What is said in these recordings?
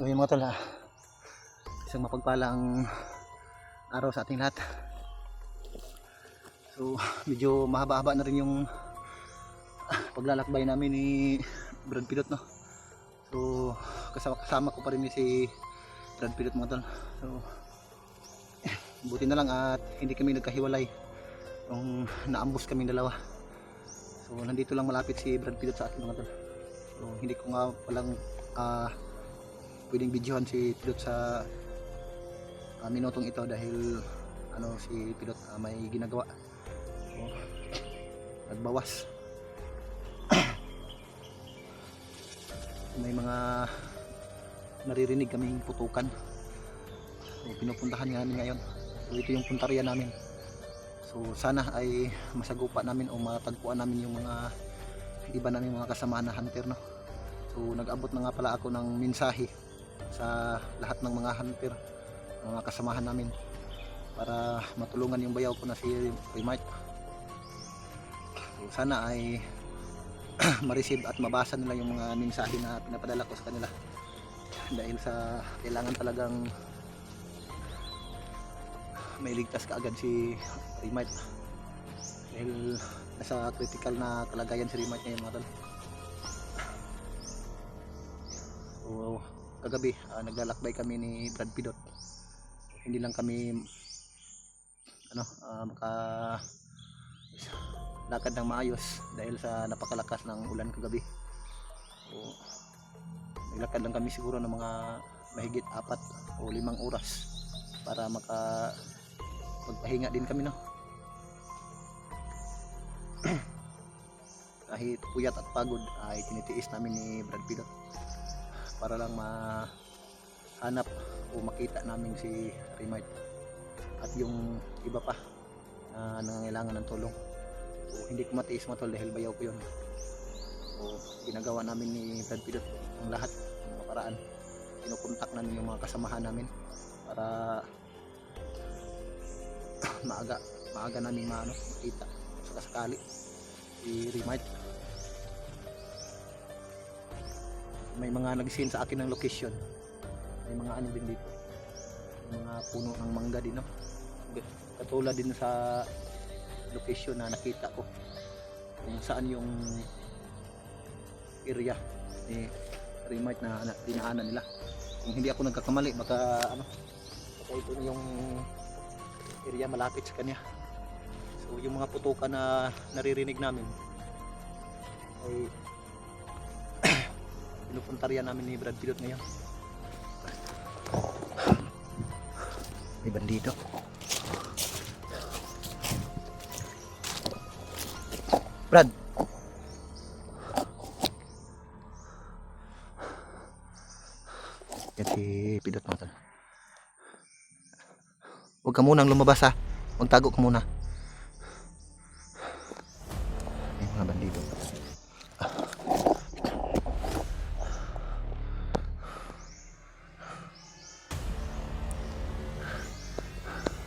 So yun mga tol, isang mapagpalang araw sa ating lahat. So medyo mahaba-haba na rin yung paglalakbay namin ni Brad Pilot, no. So kasama ko pa rin si Brad Pilot mga tol. So buti na lang at hindi kami nagkahiwalay nung naambos kaming dalawa. So nandito lang malapit si Brad Pilot sa akin mga tol. So hindi ko nga palang pwedeng videohan si Pilot sa minutong ito dahil si Pilot may ginagawa. So nagbawas. May mga naririnig kaming putukan. So pinupuntahan namin ngayon. So ito yung puntarya namin. So sana ay masagupa namin o matagpuan namin yung mga iba namin mga kasamahan na hunter, no. So nag-abot na nga pala ako ng mensahe sa lahat ng mga hunter, mga kasamahan namin, para matulungan yung bayaw ko na si Remite. So sana ay ma-receive at mabasa nila yung mga mensahe na pinapadala ko sa kanila, dahil sa kailangan talagang may ligtas kaagad si Remite, dahil nasa critical na kalagayan si Remite ngayon mga tol. So kagabi naglalakbay kami ni Brad Pilot. Hindi lang kami lakad ng maayos dahil sa napakalakas ng ulan kagabi. So naglakad lang kami siguro ng mga mahigit 4 o 5 oras para magpahinga din kami, no. Kahit puyat at pagod ay tinitiis namin ni Brad Pilot para lang mahanap o makita namin si Remite at yung iba pa na nangangailangan ng tulong. So hindi ko matiis mo tol dahil bayaw ko yun. So ginagawa namin ni Brad Pilot ang lahat ng mga paraan. Kinukontak namin yung mga kasamahan namin para maaga namin makita sakasakali si Remite. May mga nag-send sa akin ng location. May mga din dito, may mga puno ng mangga din, no. Katulad din sa location na nakita ko kung saan yung area ni Remite na dinaanan nila. Kung hindi ako nagkakamali, baka ito na yung area malapit sa kanya. So yung mga putukan na naririnig namin ay pinupuntarya namin ni Brad Pilot ngayon. May bandido. Brad. Yan si Pilot mo. Huwag ka munang lumabas, ha. Magtago ka muna. May mga bandido.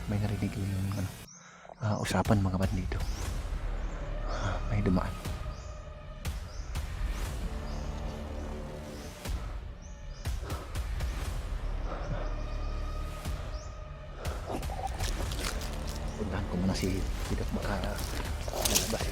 May narinig yung usapan mga bandido. May dumaan. Puntahan ko muna si Pilot, baka lalabas.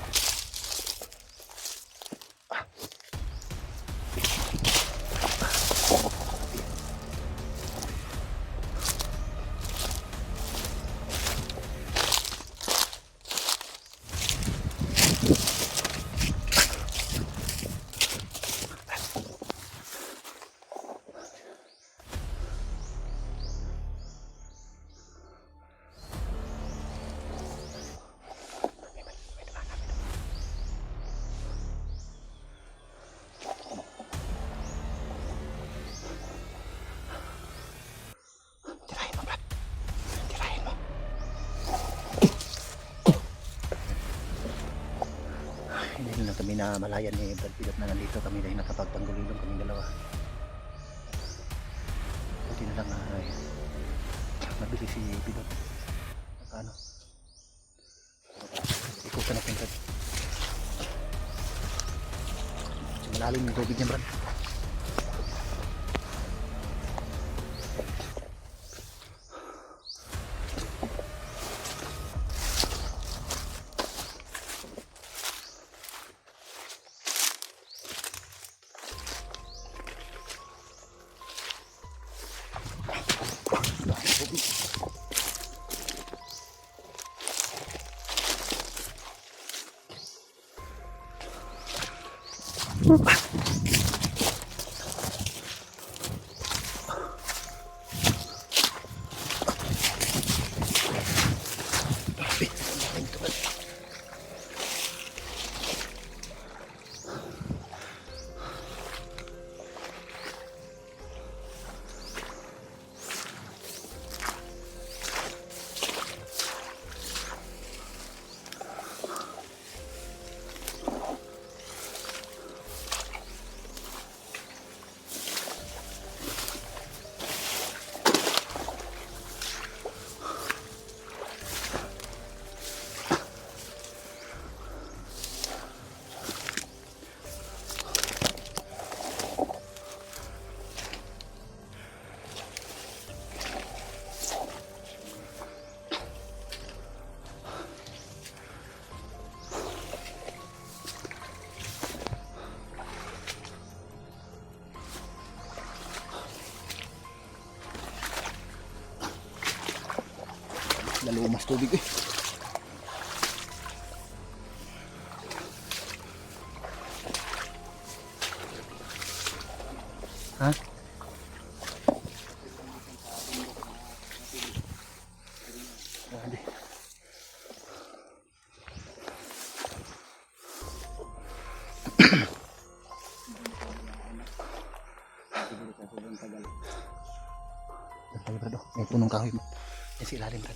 Hindi na kami na malayan ni Brad Pilot na nandito kami dahil nakapagpanggulilong kami dalawa. Buti na lang ay mabili si Pilot. Ikutan natin Brad. Malalim yung tubig niya Brad. Lalo mas tubig eh. Ha? Grabe. May punong kahoy. Yan si ilalim kan.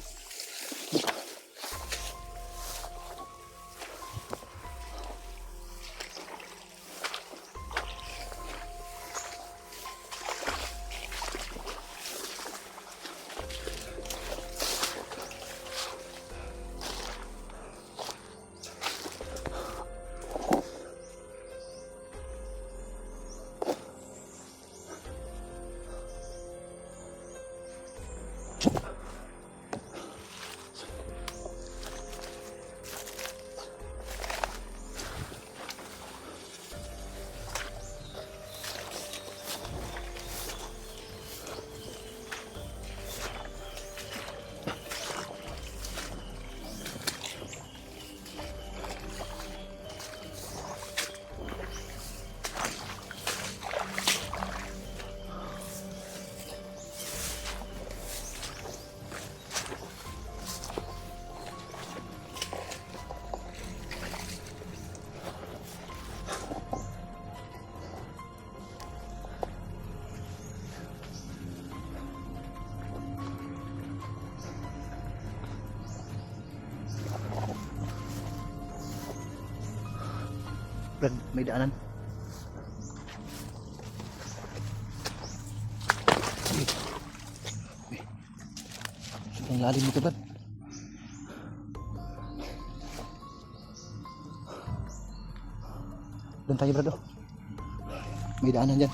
Brad, may daanan. Ang lalim nito, Brad. Doon tayo, Brad. Oh. May daanan dyan.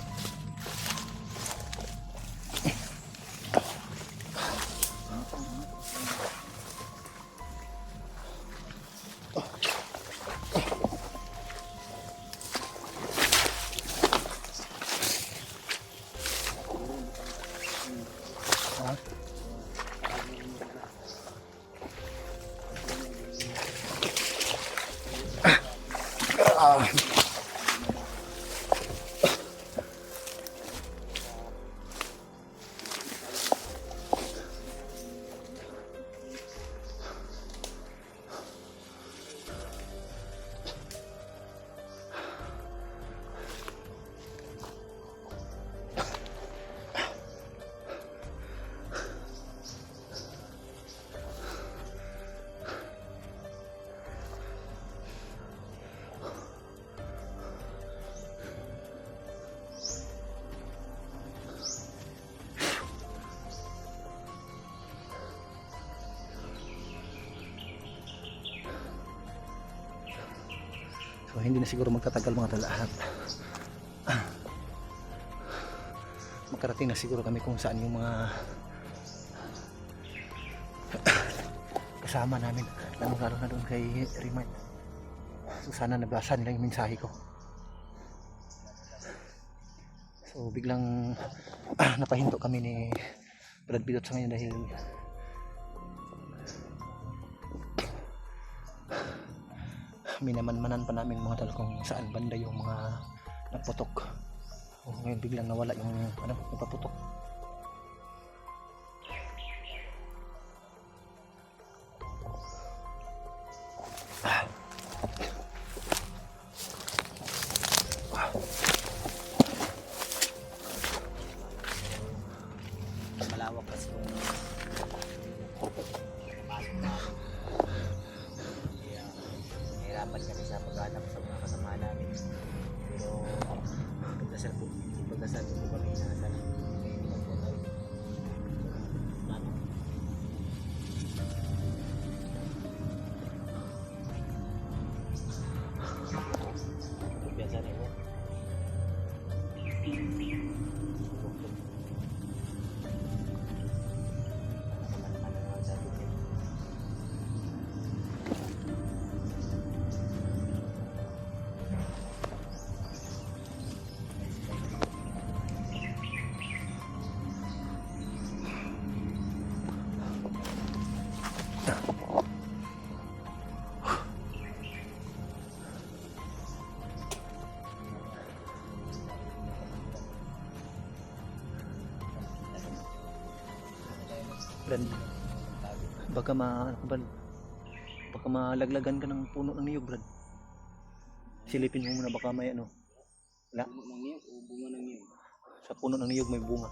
So hindi na siguro magtatagal mga lahat. Makarating na siguro kami kung saan yung mga kasama namin, lalong-lalo na doon kay Remind. So sana nabasa nila yung mensahe ko. So biglang napahinto kami ni Brad Bidot sa ngayon dahil minamanmanan pa namin mga tal kung saan banda yung mga nagputok. Ngayon biglang nawala yung ano, nagpaputok. Malawak kasi yung pasok na. Kaya nahirapan kami sa paghanap sa mga kasama namin. Pero pagdasal po kami na sana may pinagpo tayo. Biasa na po. Brad, baka baka malaglagan ka ng puno ng niyog, Brad. Silipin mo muna, baka may ano. Wala. Puno ng niyog o bunga ng niyog? Sa puno ng niyog may bunga.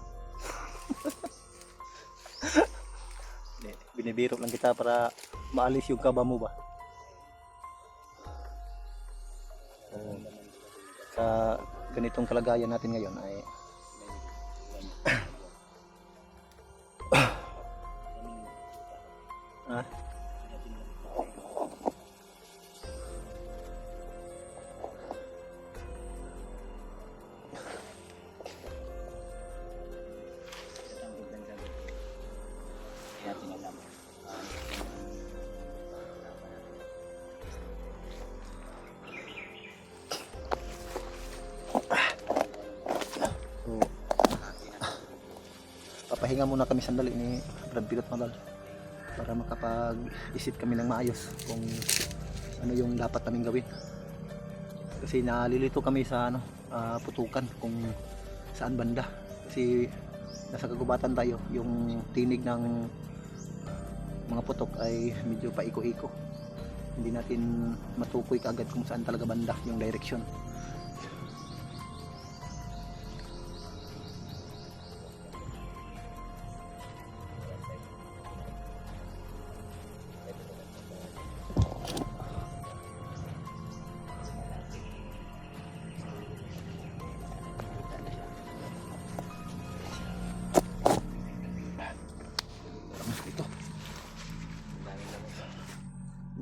Binibiro lang kita para maalis yung kaba mo ba. Sa ganitong kalagayan natin ngayon ay papahinga muna kami sandali ni Brad Pilot Magal para makapag-isip kami ng maayos kung ano yung dapat naming gawin, kasi nalilito kami sa ano, putukan kung saan banda, kasi nasa kagubatan tayo, yung tinig ng mga putok ay medyo paiko-iko, hindi natin matukoy kaagad kung saan talaga banda yung direction.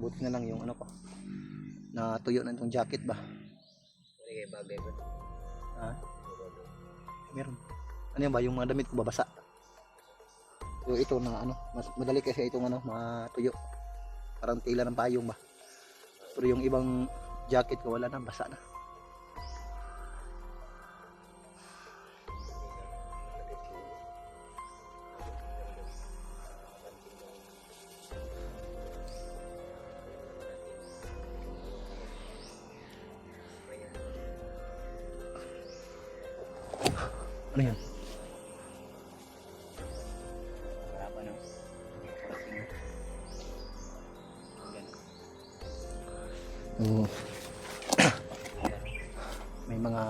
Buti na lang yung ano ko, natuyo na itong jacket ba. Okay, bagay ba? Meron. Ano yan ba, yung mga damit ko babasa. So ito na ano, mas madali kasi itong ano, matuyo. Parang tila ng payong ba. Pero yung ibang jacket ko wala na, basa na. Ano yan? Harapan ng may mga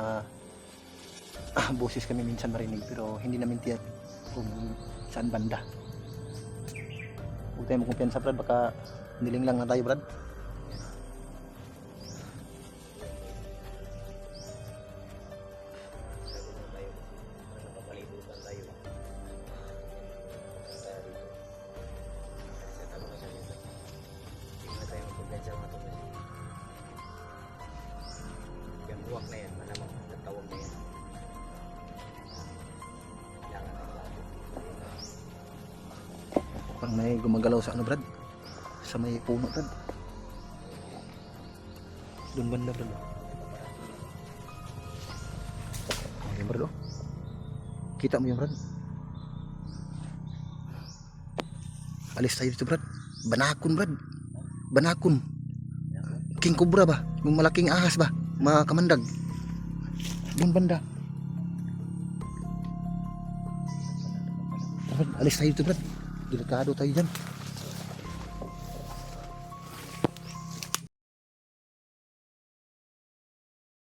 boses kami minsan marinig pero hindi namin tiyak kung saan banda. Huwag tayo magkumpiyansa, Brad, baka niling lang na tayo, Brad. Yung buwak na yan, malamang natawag na yan. Kailangan na natin. Parang may gumagalaw sa ano, Brad, sa may puno, Brad. Doon banda, Brad. Ayan, Brad, oh. Kita mo yung Brad. Alis tayo dito, Brad. Banakon, Brad. Banakon. King Cobra ba? Yung malaking ahas ba? Mga kamandag. Doon banda. Brad, alis tayo dito, Brad. Delikado tayo dyan.